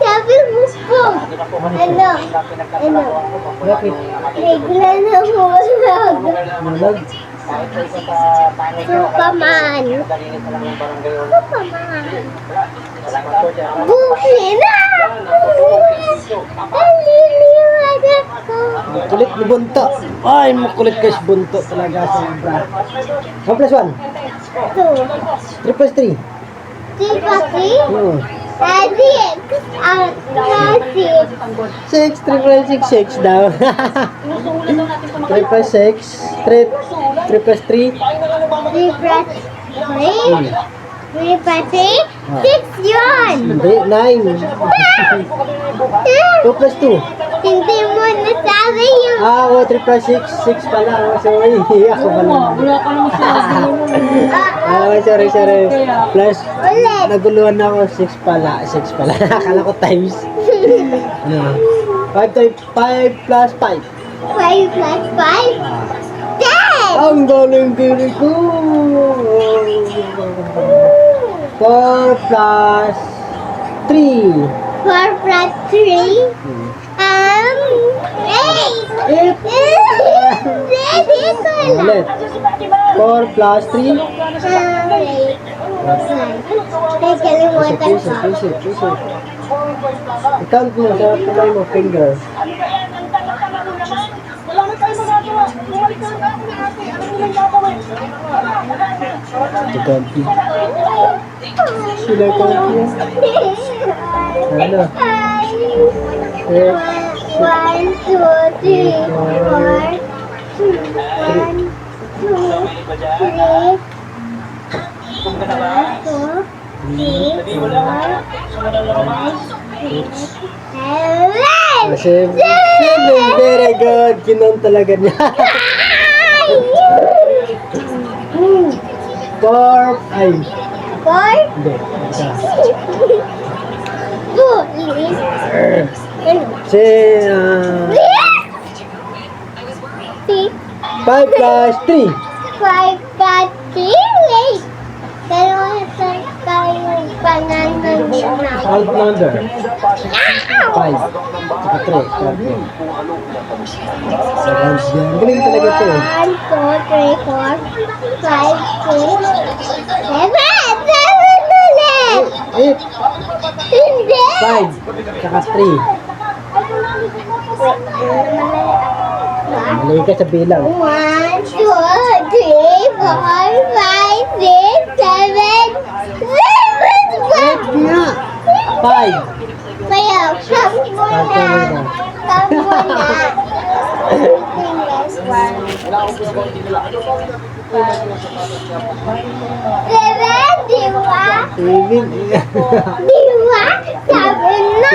Sabi mo po. Ano? Bakit? Bigla na huwag. Malag? Supaman. Supaman. Buki na! Naliliwag ako. Ang kulit ni Bunto. Ay, makulit ka si Bunto talaga sobra. 1 plus 1. 3 plus 3. Sipati? Oo. Daddy, daddy. 6, 3 plus 6, 6 daw. 3 plus 6, 3 plus 3. 3 plus 3? 3 plus 3? 6 yun! Hindi, 9. 2 plus 2. Hindi mo nasabi yung... Ah, 3 plus 6, 6 pala. Oh, sorry, ako pala. Sorry. Plus, Ulit. naguluhan na ako, 6 pala. Akala ko times. Ano? 5 plus 5. 5 plus 5? 10! Ang galing ko. 4 plus 3. 4 plus 3? 8! Daddy, ko Ulit. 4 plus 3. 8. Ay, kalimutan ko. Puso. I-count mo sa kamay mo, finger. Ganti. Sila ganti. Ano? 1, 2, 3, 4. 1, 2, 3. 7. Very good. Kinon talaga niya. 4. Ay. 4? Hindi. Isa. 5 plus 3. 5 plus 3? Wait. Pero tayo pangalan niya. Odd number. 5. Saka 3. Galing talaga ito. 1, 2, 3, 4, 5, 6, 7. 7 ulit! 8. Hindi! 5. Saka 3. Mali ka sa bilang. 1, 2, 3, 4, 5, 6, 7. 8 nga. 5. Kaya, come muna. Come muna. Seven, di ba? 7. Di ba? Sabi na.